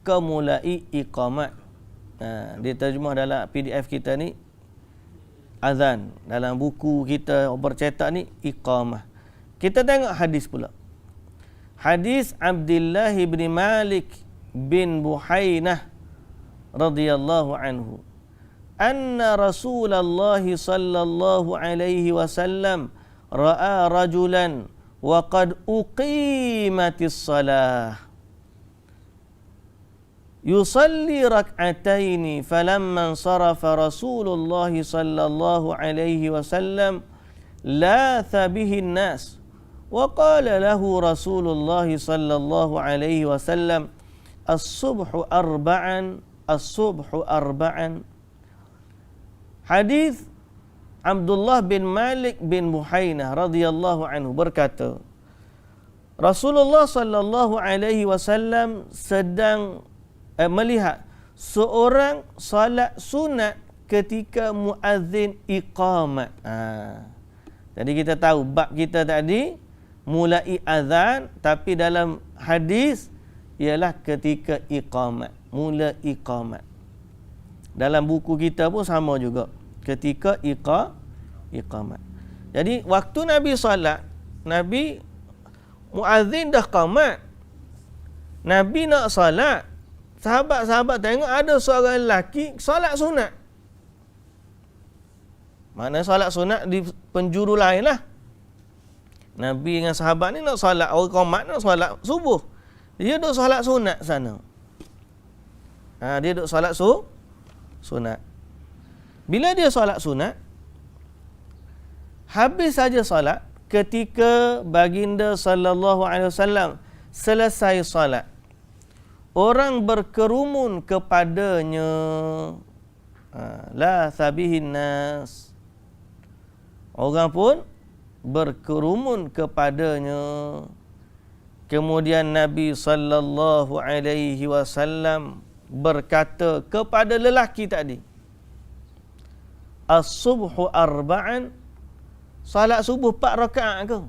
ke mulai iqamat. Dia terjemah dalam PDF kita ni azan, dalam buku kita bercetak ni iqamah. Kita tengok hadis pula. Hadis Abdullah bin Malik bin Buhainah radhiyallahu anhu. Anna Rasulullah sallallahu alaihi wasallam ra'a rajulan wa qad uqimatis salah. Yusalli rak'ataini falamma sarafa Rasulullah sallallahu alaihi wasallam latha bihi an-nas. وقال له رسول الله صلى الله عليه وسلم الصبح أربعا. Hadis Abdullah bin Malik bin Buhainah radhiyallahu anhu berkata, Rasulullah sallallahu alaihi wasallam sedang melihat seorang salat sunat ketika muazzin iqamat. Jadi kita tahu bab kita tadi mulai azan, tapi dalam hadis ialah ketika iqamat, mula iqamat. Dalam buku kita pun sama juga, ketika iqamat. Jadi waktu Nabi salat, Nabi muazzin dah qamat, Nabi nak salat, sahabat-sahabat tengok ada seorang lelaki salat sunat. Mana salat sunat di penjuru lain lah. Nabi dengan sahabat ni nak salat, orang qamat nak salat subuh. Dia duduk salat sunat sana. Dia duduk salat sunat. Bila dia salat sunat, habis saja salat, ketika baginda sallallahu alaihi wasallam selesai salat, orang berkerumun kepadanya. La sabihin nas. Orang pun berkerumun kepadanya. Kemudian Nabi sallallahu alaihi wasallam berkata kepada lelaki tadi, as-subhu arba'an, salat subuh 4 rakaat ke?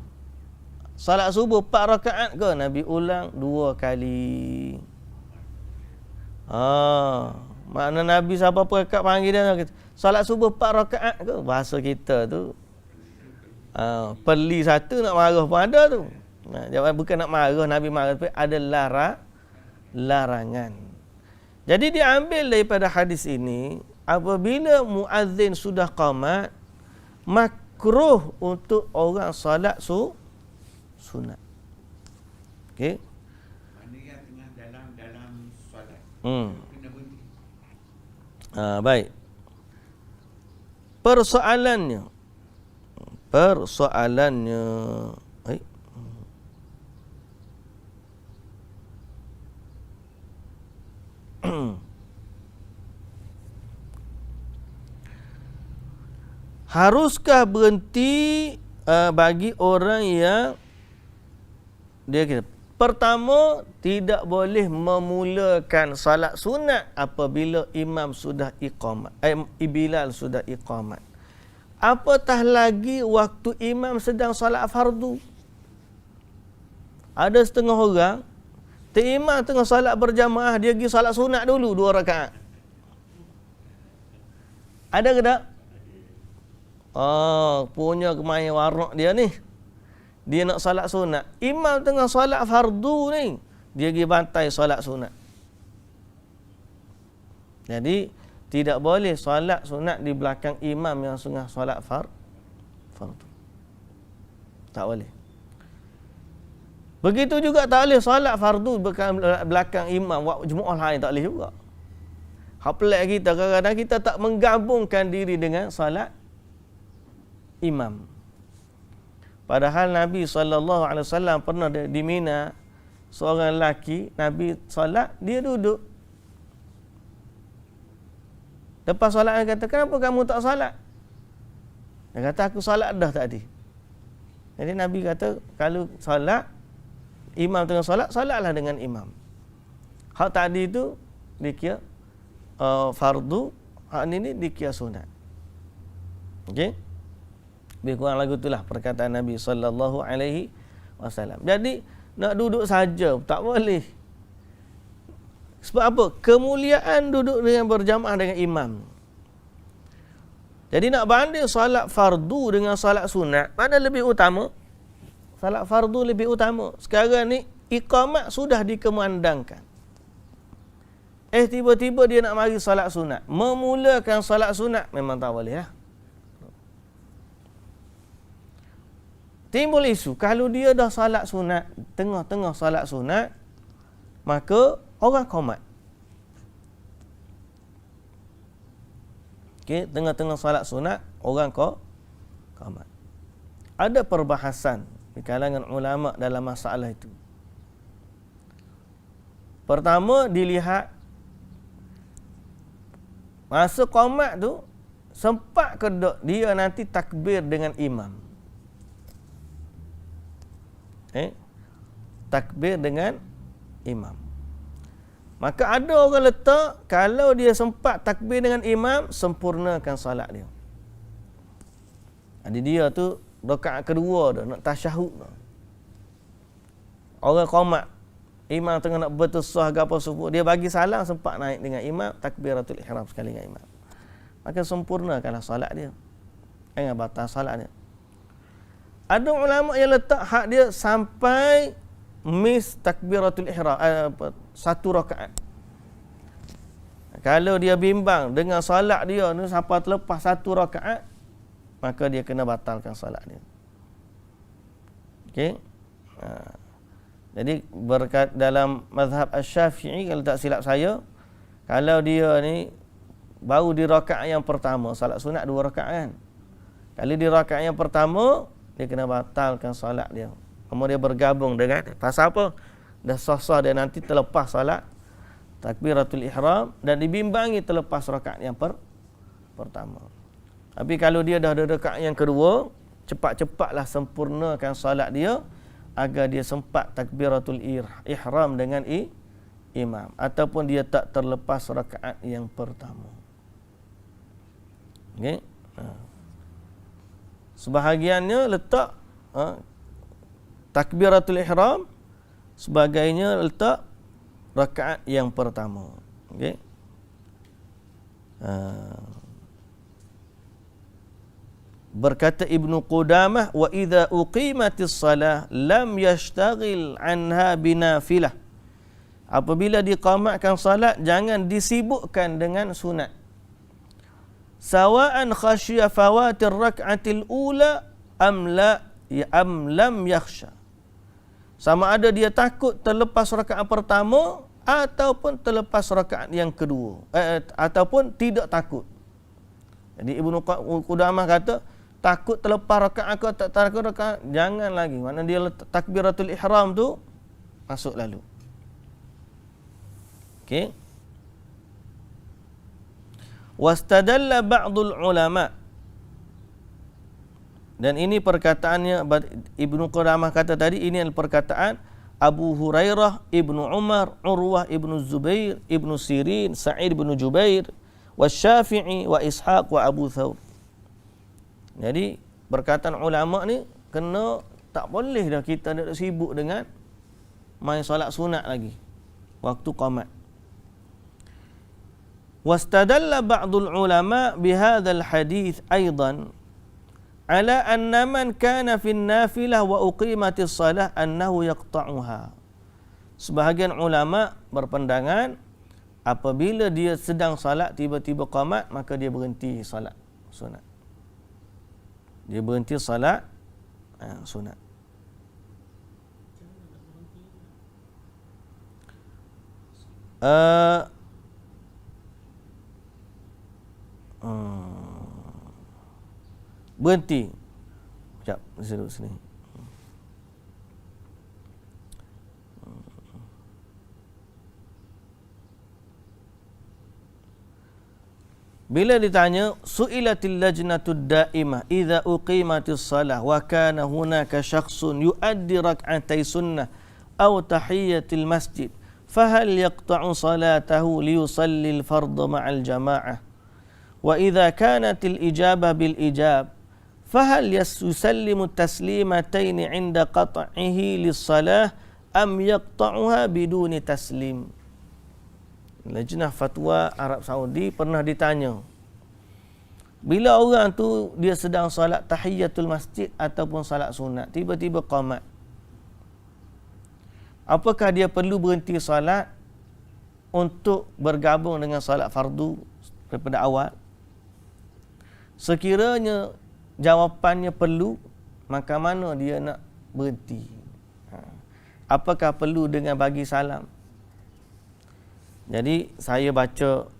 Salat subuh 4 rakaat ke? Nabi ulang 2 kali. Makna Nabi siapa rakaat panggil dia, salat subuh 4 rakaat ke? Bahasa kita tu peli satu nak marah pun ada tu. Jawab bukan nak marah, Nabi marah, tapi ada larangan. Jadi diambil daripada hadis ini, apabila muazzin sudah qamat, makruh untuk orang salat sunat. Okey. Mana yang tengah dalam solat. Kena berhenti. Baik. Persoalannya. Haruskah berhenti bagi orang yang dia kata, pertama, tidak boleh memulakan salat sunat apabila imam sudah iqamat, Bilal sudah iqamat. Apatah lagi waktu imam sedang salat fardu. Ada setengah orang, imam tengah salat berjamaah, dia pergi salat sunat dulu 2 rakaat. Ada ke tak? Punya kemain warak dia ni. Dia nak salat sunat. Imam tengah salat fardu ni, dia pergi bantai salat sunat. Jadi, tidak boleh salat sunat di belakang imam yang tengah salat fardu. Tak boleh. Begitu juga tak boleh salat fardu belakang imam, waktu jemaah lain tak boleh juga. Hak pelik kita, kadang-kadang kita tak menggabungkan diri dengan salat imam. Padahal Nabi SAW pernah di Mina, seorang lelaki, Nabi salat, dia duduk. Lepas salat, dia kata, kenapa kamu tak salat? Dia kata, aku salat dah tadi. Jadi Nabi kata, kalau salat, imam tengah salat, salatlah dengan imam. Hak tadi itu dikira fardu, hak ini dikira sunat. Okey? Lebih kurang lagu itulah perkataan Nabi sallallahu alaihi wasallam. Jadi nak duduk saja tak boleh. Sebab apa? Kemuliaan duduk dengan berjamaah dengan imam. Jadi nak banding salat fardu dengan salat sunat, mana lebih utama? Salat fardu lebih utama. Sekarang ni iqamat sudah dikemandangkan. Tiba-tiba dia nak mari salat sunat. Memulakan salat sunat memang tak boleh lah. Timbul isu, kalau dia dah salat sunat, tengah-tengah salat sunat, maka orang qomat. Okey, tengah-tengah salat sunat, orang qomat. Ada perbahasan di kalangan ulama dalam masalah itu. Pertama, dilihat masa qomat tu sempat ke tak dia nanti takbir dengan imam. Takbir dengan imam. Maka ada orang letak, kalau dia sempat takbir dengan imam, sempurnakan salat dia. Jadi dia tu rakaat kedua dah, nak tasyahud dah. Orang qomat, imam tengah nak bertusah ke apa subuh, dia bagi salam, sempat naik dengan imam, takbiratul ihram sekali dengan imam. Maka sempurnakanlah salat dia. Jangan batal salat dia. Ada ulama yang letak hak dia sampai miss takbiratul ihram, satu rakaat. Kalau dia bimbang dengan salat dia ni sampai terlepas satu rakaat, maka dia kena batalkan salat dia. Okey. Jadi berkat dalam mazhab Asy-Syafi'i, kalau tak silap saya, kalau dia ni baru di rakaat yang pertama, salat sunat 2 rakaat kan. Kalau di rakaat yang pertama, dia kena batalkan salat dia. Kemudian dia bergabung dengan, pasal apa? Dah sah-sah dia nanti terlepas salat takbiratul ihram dan dibimbangi terlepas rakaat yang pertama. Tapi kalau dia dah ada rakaat yang kedua, cepat-cepatlah sempurnakan salat dia agar dia sempat takbiratul ihram dengan imam, ataupun dia tak terlepas rakaat yang pertama. Okey. Sebahagiannya letak takbiratul ihram, sebagainya letak rakaat yang pertama. Okey. Berkata Ibnu Qudamah, wa idza uqimatis salah lam yashtaghil anha binafilah. Apabila diqamatkan salat, jangan disibukkan dengan sunat. Sawa'an khasyiya fawatir rak'atil ula am lam yakhsha. Sama ada dia takut terlepas rakaat pertama ataupun terlepas rakaat yang kedua, ataupun tidak takut. Jadi Ibnu Qudamah kata, takut terlepas rakaat atau tak takut rakaat, jangan lagi. Mana dia takbiratul ihram tu masuk lalu. Okey. Wastadalla ba'dul ulama, dan ini perkataannya Ibnu Qudamah kata tadi, ini adalah perkataan Abu Hurairah, Ibnu Umar, Urwah Ibnu Zubair, Ibnu Sirin, Sa'id Ibnu Jubair, Wasyafi'i wa Ishaq wa Abu Thawr. Jadi perkataan ulama ni kena, tak boleh dah kita nak sibuk dengan main solat sunat lagi waktu qamat. Wastadalla ba'dul ulama bihadzal hadits aidan ala anna man kana fi nafilah wa uqimatis salah annahu yaqta'uha. Sebahagian ulama berpandangan apabila dia sedang salat tiba-tiba qamat, maka dia berhenti salat sunat. Dia berhenti salat sunat. Berhenti. Sekejap, saya duduk sini. Bila ditanya, su'ilatil lajnatud da'imah idza uqimatis salah wa kana hunaka syakhsun yuaddi rak'atai sunnah aw tahiyyatil masjid, fahal yaqta'u salatahu liyusallil fardha ma'al jama'ah? Wa idza kanatil ijabah bil ijab, fahal yusallimu taslimataini 'inda qat'ihi lis-salah am yaqta'uha biduni taslim? Lajnah Fatwa Arab Saudi pernah ditanya, bila orang tu dia sedang salat tahiyatul masjid ataupun salat sunat, tiba-tiba qamat, apakah dia perlu berhenti salat untuk bergabung dengan salat fardu daripada awal? Sekiranya jawapannya perlu, maka mana dia nak berhenti? Apakah perlu dengan bagi salam? Jadi saya baca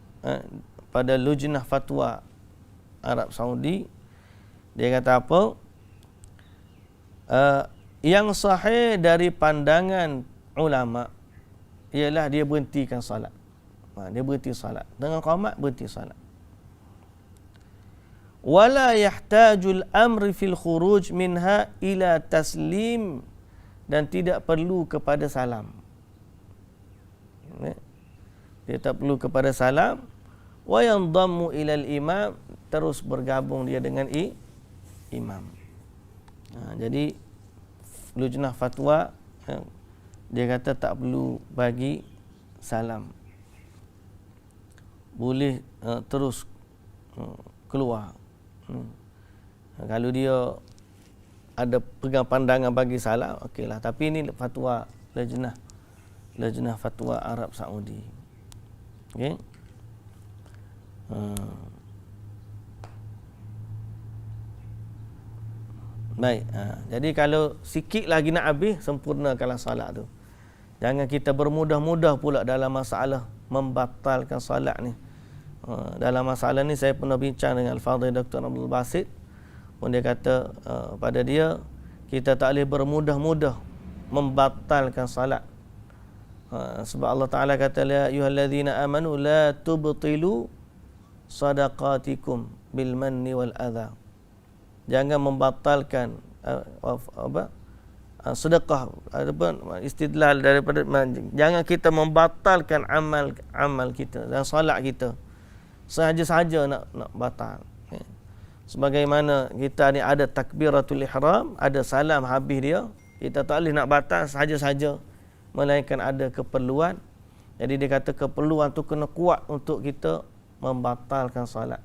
pada Lujnah Fatwa Arab Saudi, dia kata apa? Yang sahih dari pandangan ulama ialah dia berhentikan salat. Dia berhenti salat. Dengan qamat berhenti salat. Wala yahtajul amri fil khuruj minha ila taslim, dan tidak perlu kepada salam. Dia tak perlu kepada salam. Wa yandammu ilal imam, terus bergabung dia dengan imam. Jadi Lujnah Fatwa dia kata tak perlu bagi salam, boleh terus keluar. Kalau dia ada pegang pandangan bagi salam, okeylah. Tapi ini fatwa Lajnah Fatwa Arab Saudi. Okey. Baik. Jadi kalau sikit lagi nak habis, sempurnakanlah salat tu. Jangan kita bermudah-mudah pula dalam masalah membatalkan salat ni. Dalam masalah ni saya pernah bincang dengan Al-Fadhil Dr. Abdul Basit, pun dia kata pada dia, kita tak boleh bermudah-mudah membatalkan salat. Sebab Allah Ta'ala kata, ya ayyuhallazina amanu la tubtilu sadaqatikum bil manni wal adha. Jangan membatalkan sedekah, ataupun istidlal daripada jangan kita membatalkan amal kita dan solat kita sahaja-sahaja nak batal. Sebagaimana kita ni ada takbiratul ihram, ada salam habis dia, kita tak boleh nak batal sahaja-sahaja, melainkan ada keperluan. Jadi dia kata keperluan tu kena kuat untuk kita membatalkan solat.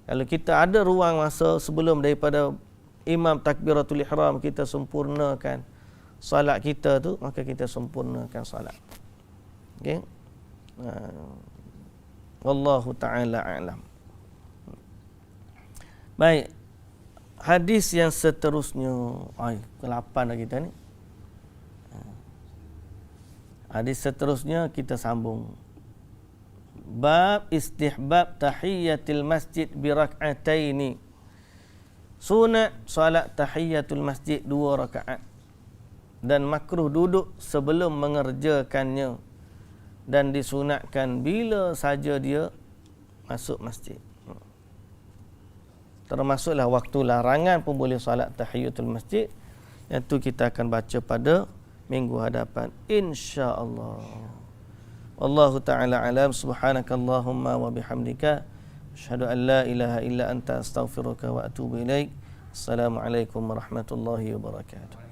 Kalau kita ada ruang masa sebelum daripada imam takbiratul ihram, kita sempurnakan solat kita tu, maka kita sempurnakan solat. Okey. Wallahu taala a'lam. Baik. Hadis yang seterusnya, ke-8 dah kita ni. Hadis seterusnya kita sambung. Bab istihbab tahiyyatil masjid bi rak'ataini. Sunat solat tahiyatul masjid 2 rakaat. Dan makruh duduk sebelum mengerjakannya. Dan disunatkan bila saja dia masuk masjid. Termasuklah waktu larangan pun boleh solat tahiyatul masjid. Yang tu kita akan baca pada minggu hadapan, insya-Allah. Wallahu ta'ala alam. Subhanakallahumma wa bihamdika asyhadu an la ilaha illa anta astaghfiruka wa atubu ilaik. Assalamualaikum warahmatullahi wabarakatuh.